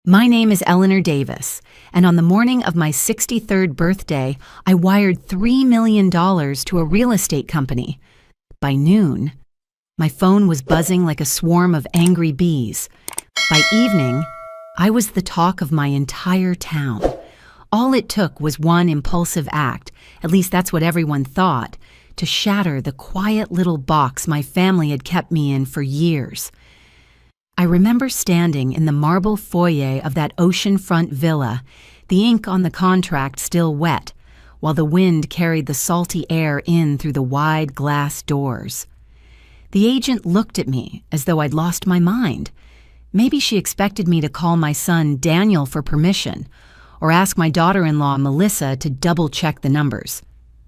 My name is Eleanor Davis, and on the morning of my 63rd birthday, I wired $3 million to a real estate company. By noon, my phone was buzzing like a swarm of angry bees. By evening, I was the talk of my entire town. All it took was one impulsive act, at least that's what everyone thought, to shatter the quiet little box my family had kept me in for years. I remember standing in the marble foyer of that oceanfront villa, the ink on the contract still wet, while the wind carried the salty air in through the wide glass doors. The agent looked at me as though I'd lost my mind. Maybe she expected me to call my son Daniel for permission, or ask my daughter-in-law Melissa to double-check the numbers.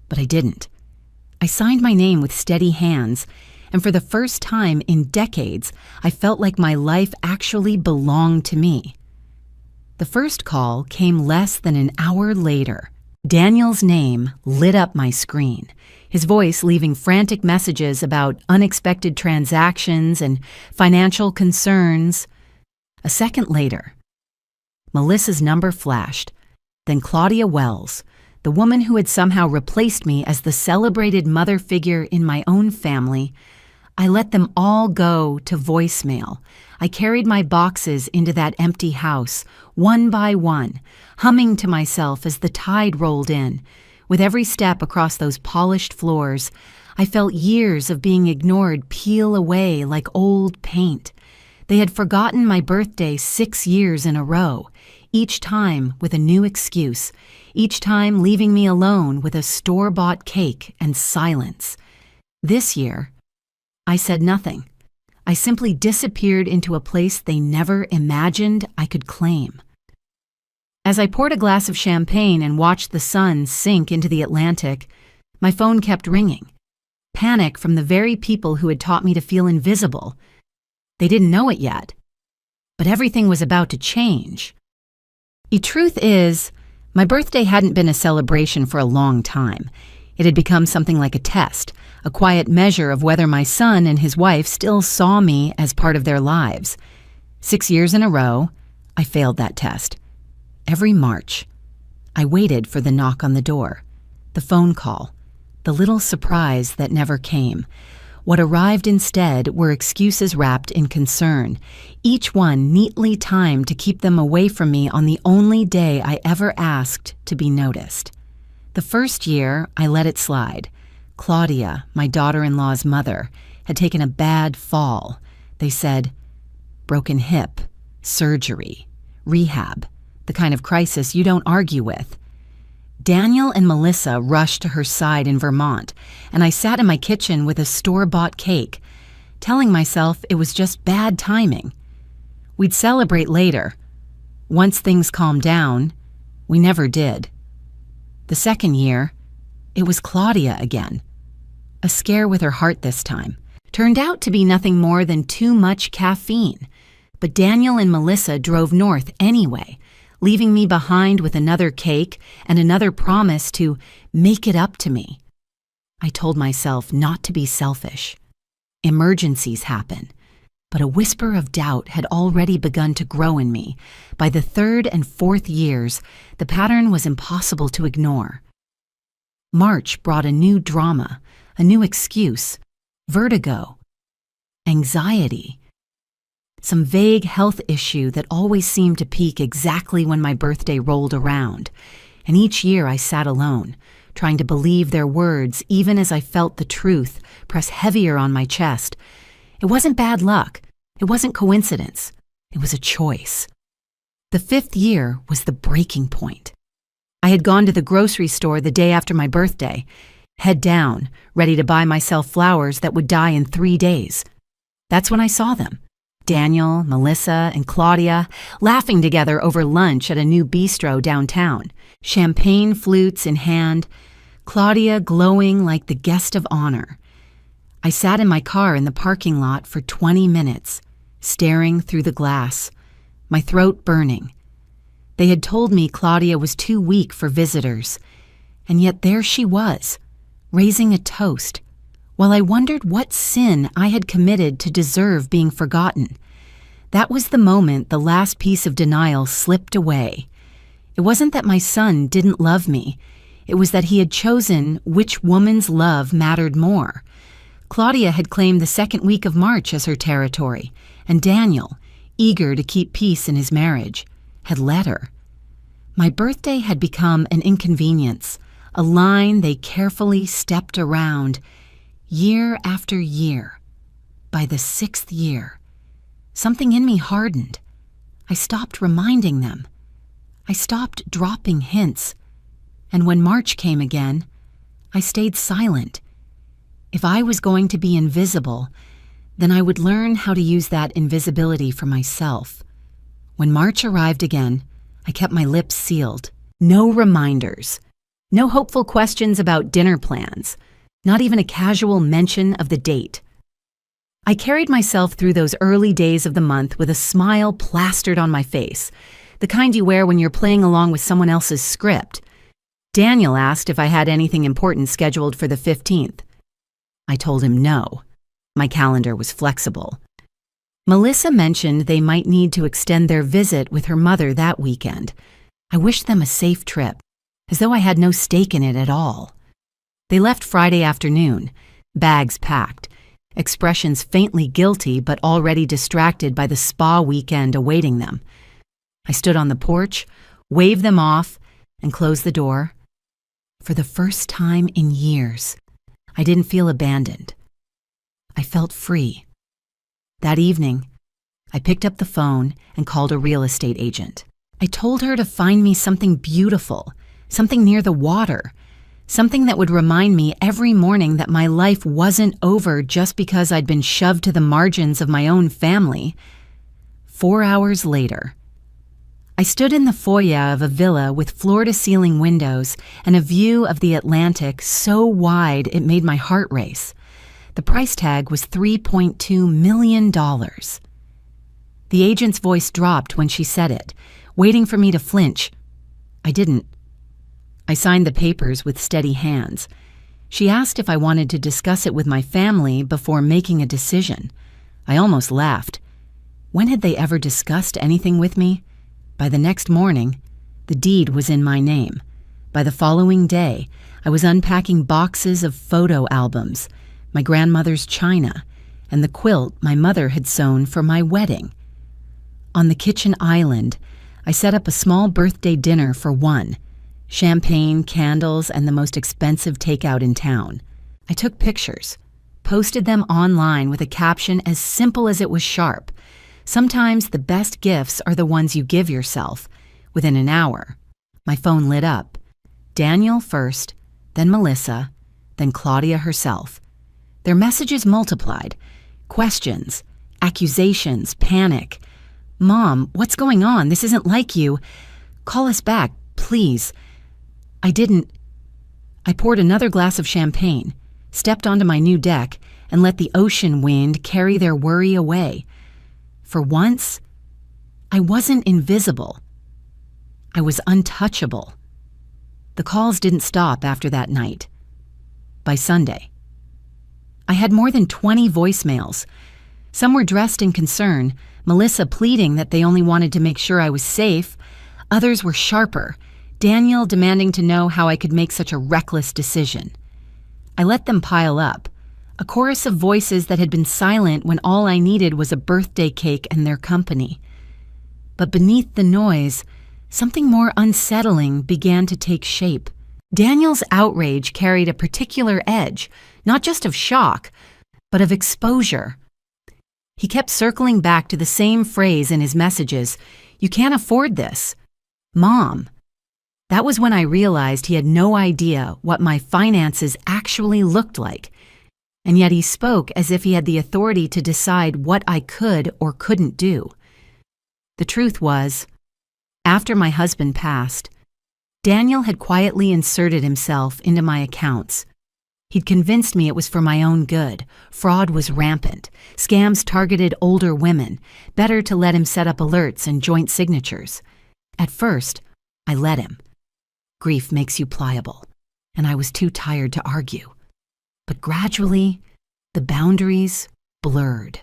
But I didn't. I signed my name with steady hands, and for the first time in decades, I felt like my life actually belonged to me. The first call came less than an hour later. Daniel's name lit up my screen, his voice leaving frantic messages about unexpected transactions and financial concerns. A second later, Melissa's number flashed, then Claudia Wells, the woman who had somehow replaced me as the celebrated mother figure in my own family. I let them all go to voicemail. I carried my boxes into that empty house, one by one, humming to myself as the tide rolled in. With every step across those polished floors, I felt years of being ignored peel away like old paint. They had forgotten my birthday 6 years in a row, each time with a new excuse, each time leaving me alone with a store-bought cake and silence. This year, I said nothing. I simply disappeared into a place they never imagined I could claim. As I poured a glass of champagne and watched the sun sink into the Atlantic, my phone kept ringing. Panic from the very people who had taught me to feel invisible. They didn't know it yet, but everything was about to change. The truth is, my birthday hadn't been a celebration for a long time. It had become something like a test, a quiet measure of whether my son and his wife still saw me as part of their lives. 6 years in a row, I failed that test. Every March, I waited for the knock on the door, the phone call, the little surprise that never came. What arrived instead were excuses wrapped in concern, each one neatly timed to keep them away from me on the only day I ever asked to be noticed. The first year, I let it slide. Claudia, my daughter-in-law's mother, had taken a bad fall. They said, broken hip, surgery, rehab, the kind of crisis you don't argue with. Daniel and Melissa rushed to her side in Vermont, and I sat in my kitchen with a store-bought cake, telling myself it was just bad timing. We'd celebrate later. Once things calmed down, we never did. The second year, it was Claudia again. A scare with her heart this time. Turned out to be nothing more than too much caffeine. But Daniel and Melissa drove north anyway, leaving me behind with another cake and another promise to make it up to me. I told myself not to be selfish. Emergencies happen. But a whisper of doubt had already begun to grow in me. By the third and fourth years, the pattern was impossible to ignore. March brought a new drama, a new excuse, vertigo, anxiety, some vague health issue that always seemed to peak exactly when my birthday rolled around. And each year I sat alone, trying to believe their words even as I felt the truth press heavier on my chest. It wasn't bad luck. It wasn't coincidence. It was a choice. The fifth year was the breaking point. I had gone to the grocery store the day after my birthday, head down, ready to buy myself flowers that would die in 3 days. That's when I saw them. Daniel, Melissa, and Claudia laughing together over lunch at a new bistro downtown, champagne flutes in hand, Claudia glowing like the guest of honor. I sat in my car in the parking lot for 20 minutes, staring through the glass, my throat burning. They had told me Claudia was too weak for visitors, and yet there she was, raising a toast, while I wondered what sin I had committed to deserve being forgotten. That was the moment the last piece of denial slipped away. It wasn't that my son didn't love me. It was that he had chosen which woman's love mattered more. Claudia had claimed the second week of March as her territory, and Daniel, eager to keep peace in his marriage, had let her. My birthday had become an inconvenience, a line they carefully stepped around, year after year. By the 6th year, something in me hardened. I stopped reminding them. I stopped dropping hints. And when March came again, I stayed silent. If I was going to be invisible, then I would learn how to use that invisibility for myself. When March arrived again, I kept my lips sealed. No reminders. No hopeful questions about dinner plans. Not even a casual mention of the date. I carried myself through those early days of the month with a smile plastered on my face, the kind you wear when you're playing along with someone else's script. Daniel asked if I had anything important scheduled for the 15th. I told him no. My calendar was flexible. Melissa mentioned they might need to extend their visit with her mother that weekend. I wished them a safe trip, as though I had no stake in it at all. They left Friday afternoon, bags packed, expressions faintly guilty but already distracted by the spa weekend awaiting them. I stood on the porch, waved them off, and closed the door. For the first time in years, I didn't feel abandoned. I felt free. That evening, I picked up the phone and called a real estate agent. I told her to find me something beautiful, something near the water, something that would remind me every morning that my life wasn't over just because I'd been shoved to the margins of my own family. 4 hours later, I stood in the foyer of a villa with floor-to-ceiling windows and a view of the Atlantic so wide it made my heart race. The price tag was $3.2 million. The agent's voice dropped when she said it, waiting for me to flinch. I didn't. I signed the papers with steady hands. She asked if I wanted to discuss it with my family before making a decision. I almost laughed. When had they ever discussed anything with me? By the next morning, the deed was in my name. By the following day, I was unpacking boxes of photo albums, my grandmother's china, and the quilt my mother had sewn for my wedding. On the kitchen island, I set up a small birthday dinner for one. Champagne, candles, and the most expensive takeout in town. I took pictures, posted them online with a caption as simple as it was sharp. Sometimes the best gifts are the ones you give yourself. Within an hour, my phone lit up. Daniel first, then Melissa, then Claudia herself. Their messages multiplied. Questions, accusations, panic. "Mom, what's going on? This isn't like you. Call us back, please." I didn't. I poured another glass of champagne, stepped onto my new deck, and let the ocean wind carry their worry away. For once, I wasn't invisible. I was untouchable. The calls didn't stop after that night. By Sunday, I had more than 20 voicemails. Some were dressed in concern, Melissa pleading that they only wanted to make sure I was safe. Others were sharper, Daniel demanding to know how I could make such a reckless decision. I let them pile up, a chorus of voices that had been silent when all I needed was a birthday cake and their company. But beneath the noise, something more unsettling began to take shape. Daniel's outrage carried a particular edge, not just of shock, but of exposure. He kept circling back to the same phrase in his messages, "You can't afford this. Mom." That was when I realized he had no idea what my finances actually looked like, and yet he spoke as if he had the authority to decide what I could or couldn't do. The truth was, after my husband passed, Daniel had quietly inserted himself into my accounts. He'd convinced me it was for my own good. Fraud was rampant. Scams targeted older women. Better to let him set up alerts and joint signatures. At first, I let him. Grief makes you pliable, and I was too tired to argue. But gradually, the boundaries blurred.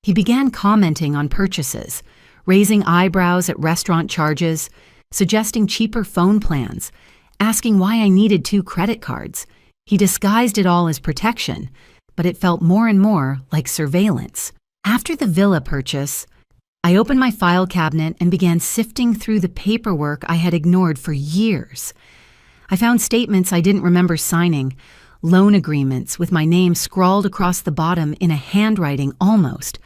He began commenting on purchases, raising eyebrows at restaurant charges, suggesting cheaper phone plans, asking why I needed 2 credit cards. He disguised it all as protection, but it felt more and more like surveillance. After the villa purchase, I opened my file cabinet and began sifting through the paperwork I had ignored for years. I found statements I didn't remember signing, loan agreements with my name scrawled across the bottom in a handwriting almost,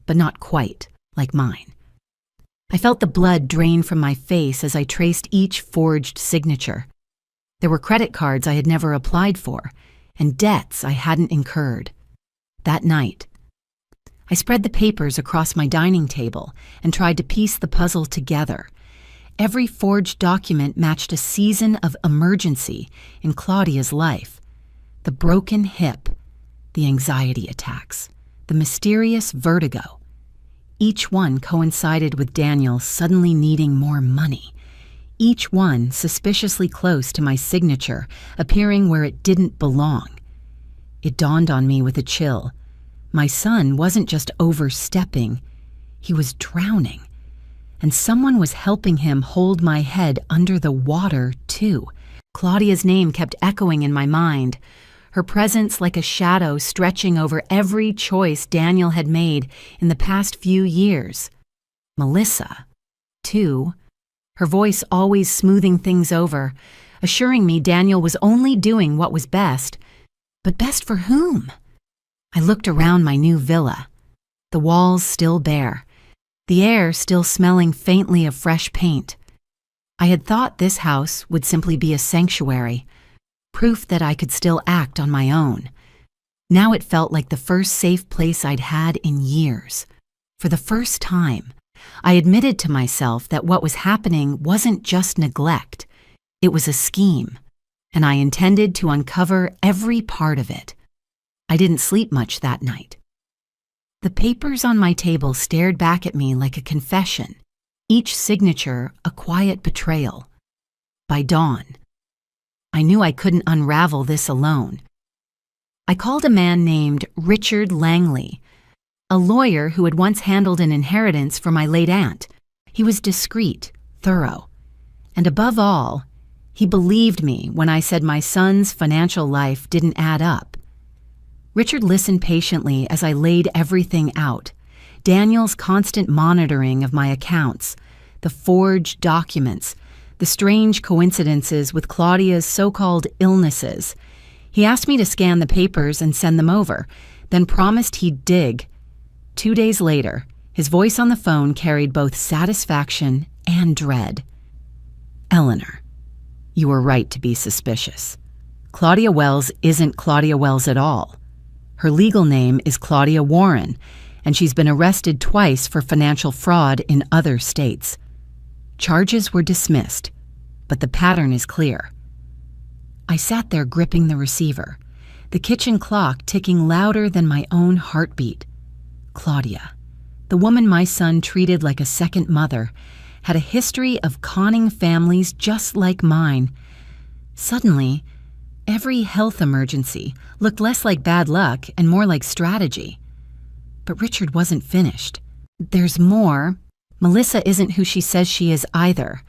but not quite, like mine. I felt the blood drain from my face as I traced each forged signature. There were credit cards I had never applied for, and debts I hadn't incurred. That night, I spread the papers across my dining table and tried to piece the puzzle together. Every forged document matched a season of emergency in Claudia's life. The broken hip, the anxiety attacks, the mysterious vertigo. Each one coincided with Daniel suddenly needing more money. Each one suspiciously close to my signature, appearing where it didn't belong. It dawned on me with a chill. My son wasn't just overstepping, he was drowning. And someone was helping him hold my head under the water, too. Claudia's name kept echoing in my mind, her presence like a shadow stretching over every choice Daniel had made in the past few years. Melissa, too, her voice always smoothing things over, assuring me Daniel was only doing what was best. But best for whom? I looked around my new villa, the walls still bare, the air still smelling faintly of fresh paint. I had thought this house would simply be a sanctuary, proof that I could still act on my own. Now it felt like the first safe place I'd had in years. For the first time, I admitted to myself that what was happening wasn't just neglect, it was a scheme, and I intended to uncover every part of it. I didn't sleep much that night. The papers on my table stared back at me like a confession, each signature a quiet betrayal. By dawn, I knew I couldn't unravel this alone. I called a man named Richard Langley, a lawyer who had once handled an inheritance for my late aunt. He was discreet, thorough, and above all, he believed me when I said my son's financial life didn't add up. Richard listened patiently as I laid everything out. Daniel's constant monitoring of my accounts, the forged documents, the strange coincidences with Claudia's so-called illnesses. He asked me to scan the papers and send them over, then promised he'd dig. 2 days later, his voice on the phone carried both satisfaction and dread. "Eleanor, you were right to be suspicious. Claudia Wells isn't Claudia Wells at all. Her legal name is Claudia Warren, and she's been arrested twice for financial fraud in other states. Charges were dismissed, but the pattern is clear." I sat there gripping the receiver, the kitchen clock ticking louder than my own heartbeat. Claudia, the woman my son treated like a second mother, had a history of conning families just like mine. Suddenly, every health emergency looked less like bad luck and more like strategy. But Richard wasn't finished. "There's more. Melissa isn't who she says she is either.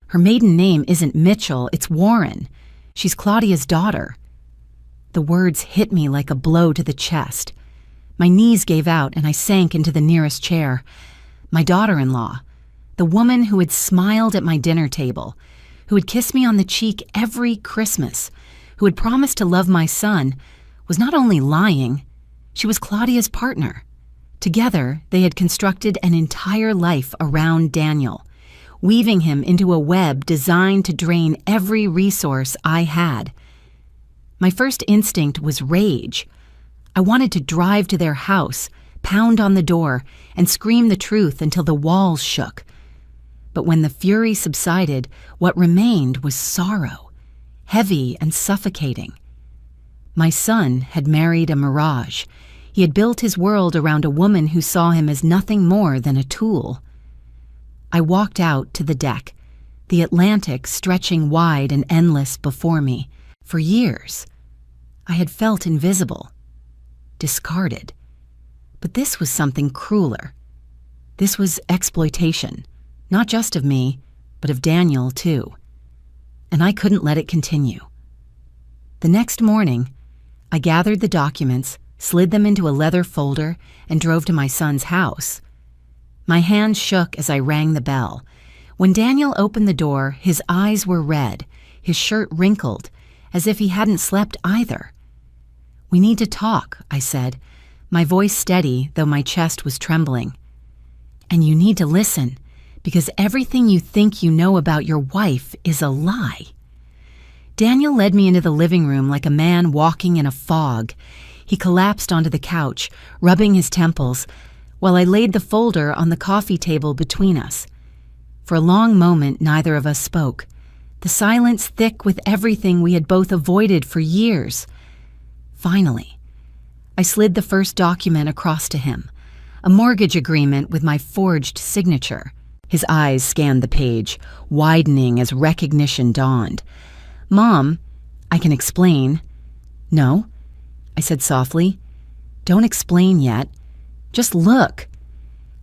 Her maiden name isn't Mitchell, it's Warren. She's Claudia's daughter." The words hit me like a blow to the chest. My knees gave out and I sank into the nearest chair. My daughter-in-law, the woman who had smiled at my dinner table, who had kissed me on the cheek every Christmas, who had promised to love my son, was not only lying, she was Claudia's partner. Together, they had constructed an entire life around Daniel, weaving him into a web designed to drain every resource I had. My first instinct was rage. I wanted to drive to their house, pound on the door, and scream the truth until the walls shook. But when the fury subsided, what remained was sorrow, heavy and suffocating. My son had married a mirage. He had built his world around a woman who saw him as nothing more than a tool. I walked out to the deck, the Atlantic stretching wide and endless before me. For years, I had felt invisible, discarded. But this was something crueler. This was exploitation, not just of me, but of Daniel too. And I couldn't let it continue. The next morning, I gathered the documents, slid them into a leather folder, and drove to my son's house. My hands shook as I rang the bell. When Daniel opened the door, his eyes were red, his shirt wrinkled, as if he hadn't slept either. "We need to talk," I said, my voice steady, though my chest was trembling. "And you need to listen, because everything you think you know about your wife is a lie." Daniel led me into the living room like a man walking in a fog. He collapsed onto the couch, rubbing his temples, while I laid the folder on the coffee table between us. For a long moment, neither of us spoke, the silence thick with everything we had both avoided for years. Finally, I slid the first document across to him, a mortgage agreement with my forged signature. His eyes scanned the page, widening as recognition dawned. "Mom, I can explain." "No," I said softly. "Don't explain yet. Just look."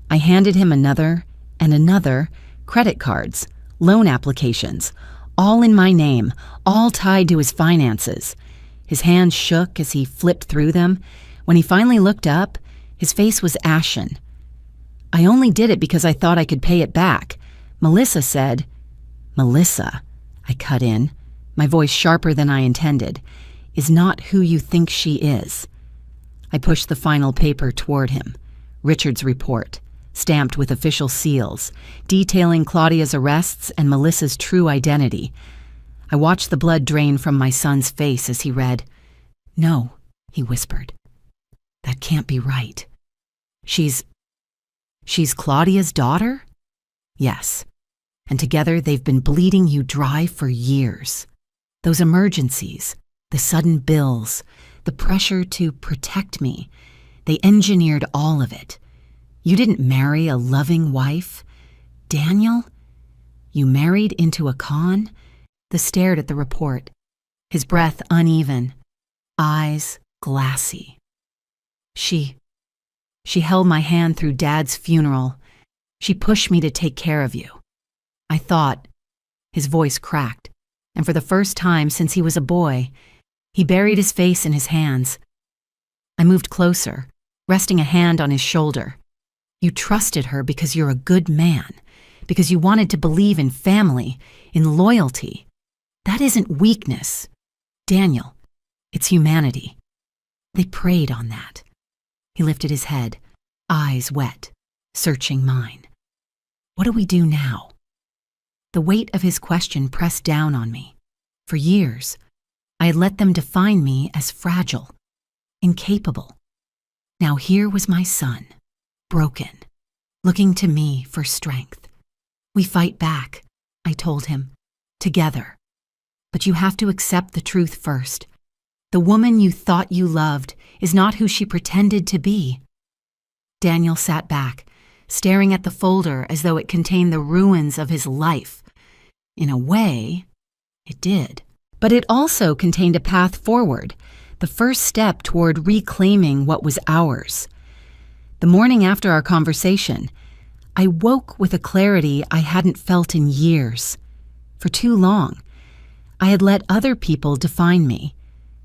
I handed him another and another, credit cards, loan applications, all in my name, all tied to his finances. His hands shook as he flipped through them. When he finally looked up, his face was ashen. "I only did it because I thought I could pay it back. Melissa said—" "Melissa," I cut in, my voice sharper than I intended, "is not who you think she is." I pushed the final paper toward him. Richard's report, stamped with official seals, detailing Claudia's arrests and Melissa's true identity. I watched the blood drain from my son's face as he read. "No," he whispered. "That can't be right. She's Claudia's daughter?" "Yes. And together they've been bleeding you dry for years. Those emergencies, the sudden bills, the pressure to protect me, they engineered all of it. You didn't marry a loving wife. Daniel, you married into a con?" He stared at the report, his breath uneven, eyes glassy. She held my hand through Dad's funeral. She pushed me to take care of you. I thought. His voice cracked, and for the first time since he was a boy, he buried his face in his hands. I moved closer, resting a hand on his shoulder. "You trusted her because you're a good man, because you wanted to believe in family, in loyalty. That isn't weakness, Daniel. It's humanity. They preyed on that." He lifted his head, eyes wet, searching mine. "What do we do now?" The weight of his question pressed down on me. For years, I had let them define me as fragile, incapable. Now here was my son, broken, looking to me for strength. "We fight back," I told him, "together. But you have to accept the truth first. The woman you thought you loved is not who she pretended to be." Daniel sat back, staring at the folder as though it contained the ruins of his life. In a way, it did. But it also contained a path forward, the first step toward reclaiming what was ours. The morning after our conversation, I woke with a clarity I hadn't felt in years. For too long, I had let other people define me.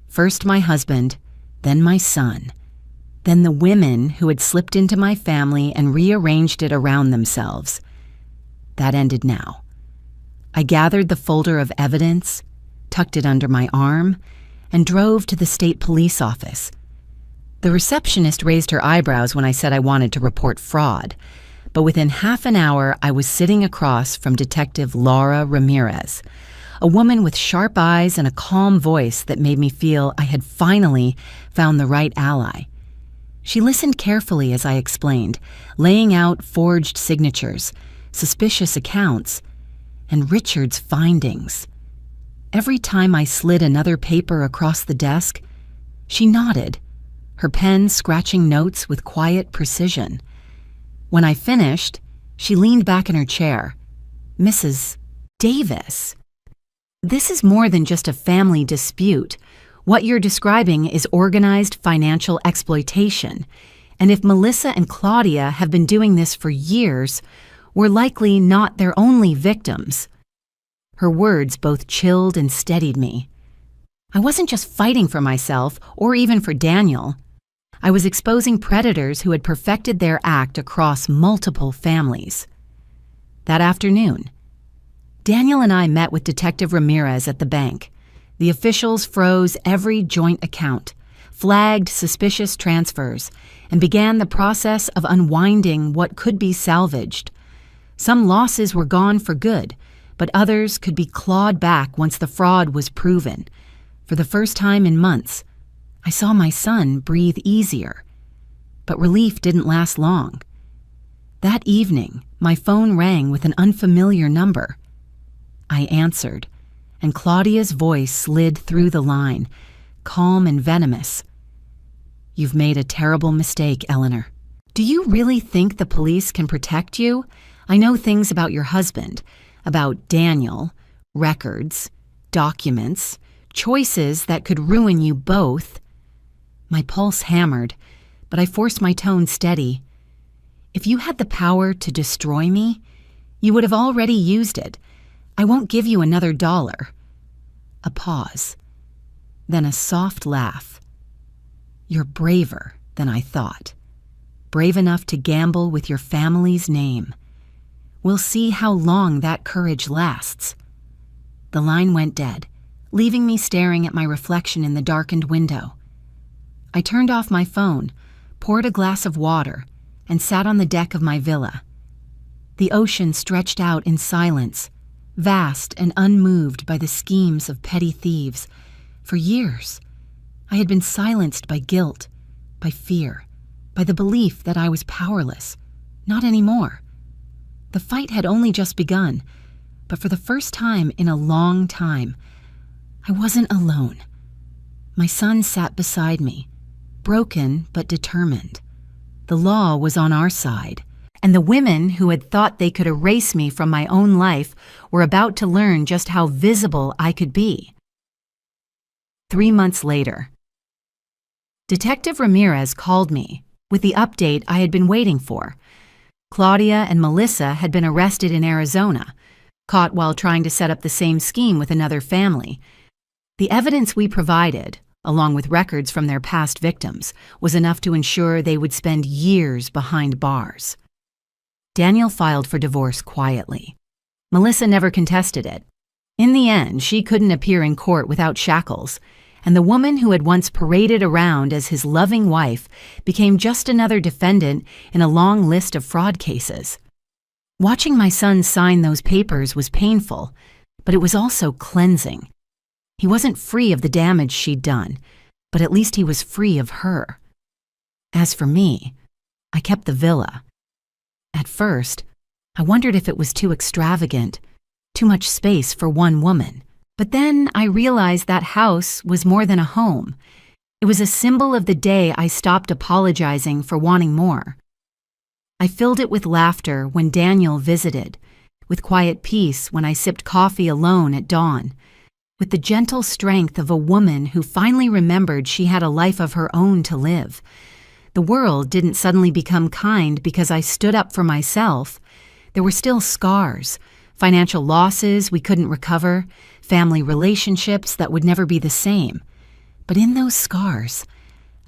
First my husband, then my son, then the women who had slipped into my family and rearranged it around themselves. That ended now. I gathered the folder of evidence, tucked it under my arm, and drove to the state police office. The receptionist raised her eyebrows when I said I wanted to report fraud, but within half an hour I was sitting across from Detective Laura Ramirez, a woman with sharp eyes and a calm voice that made me feel I had finally found the right ally. She listened carefully as I explained, laying out forged signatures, suspicious accounts, and Richard's findings. Every time I slid another paper across the desk, she nodded, her pen scratching notes with quiet precision. When I finished, she leaned back in her chair. "Mrs. Davis, this is more than just a family dispute. What you're describing is organized financial exploitation, And if Melissa and Claudia have been doing this for years, we're likely not their only victims. Her words both chilled and steadied me. I wasn't just fighting for myself or even for Daniel. I was exposing predators who had perfected their act across multiple families. That afternoon, Daniel and I met with Detective Ramirez at the bank. The officials froze every joint account, flagged suspicious transfers, and began the process of unwinding what could be salvaged. Some losses were gone for good, but others could be clawed back once the fraud was proven. For the first time in months, I saw my son breathe easier. But relief didn't last long. That evening, my phone rang with an unfamiliar number. I answered, and Claudia's voice slid through the line, calm and venomous. "You've made a terrible mistake, Eleanor. Do you really think the police can protect you? I know things about your husband, about Daniel, records, documents, choices that could ruin you both." My pulse hammered, but I forced my tone steady. "If you had the power to destroy me, you would have already used it. I won't give you another dollar." A pause, then a soft laugh. "You're braver than I thought. Brave enough to gamble with your family's name. We'll see how long that courage lasts." The line went dead, leaving me staring at my reflection in the darkened window. I turned off my phone, poured a glass of water, and sat on the deck of my villa. The ocean stretched out in silence, vast and unmoved by the schemes of petty thieves. For years, I had been silenced by guilt, by fear, by the belief that I was powerless. Not anymore. The fight had only just begun, but for the first time in a long time, I wasn't alone. My son sat beside me, broken but determined. The law was on our side, and the women who had thought they could erase me from my own life were about to learn just how visible I could be. 3 months later, Detective Ramirez called me with the update I had been waiting for. Claudia and Melissa had been arrested in Arizona, caught while trying to set up the same scheme with another family. The evidence we provided, along with records from their past victims, was enough to ensure they would spend years behind bars. Daniel filed for divorce quietly. Melissa never contested it. In the end, she couldn't appear in court without shackles, and the woman who had once paraded around as his loving wife became just another defendant in a long list of fraud cases. Watching my son sign those papers was painful, but it was also cleansing. He wasn't free of the damage she'd done, but at least he was free of her. As for me, I kept the villa. At first, I wondered if it was too extravagant, too much space for one woman. But then I realized that house was more than a home. It was a symbol of the day I stopped apologizing for wanting more. I filled it with laughter when Daniel visited, with quiet peace when I sipped coffee alone at dawn, with the gentle strength of a woman who finally remembered she had a life of her own to live. The world didn't suddenly become kind because I stood up for myself. There were still scars, financial losses we couldn't recover, family relationships that would never be the same. But in those scars,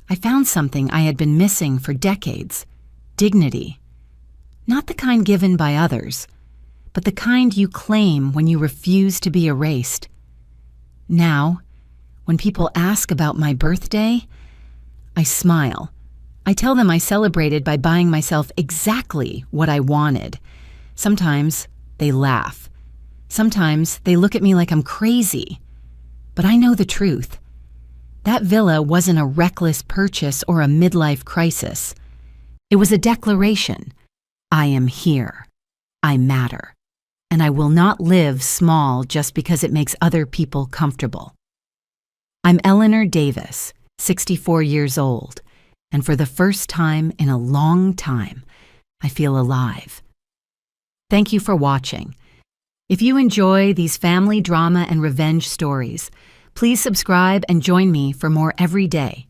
I found something I had been missing for decades: dignity. Not the kind given by others, but the kind you claim when you refuse to be erased. Now, when people ask about my birthday, I smile. I tell them I celebrated by buying myself exactly what I wanted. Sometimes they laugh. Sometimes they look at me like I'm crazy. But I know the truth. That villa wasn't a reckless purchase or a midlife crisis. It was a declaration. I am here. I matter. And I will not live small just because it makes other people comfortable. I'm Eleanor Davis, 64 years old, and for the first time in a long time, I feel alive. Thank you for watching. If you enjoy these family drama and revenge stories, please subscribe and join me for more every day.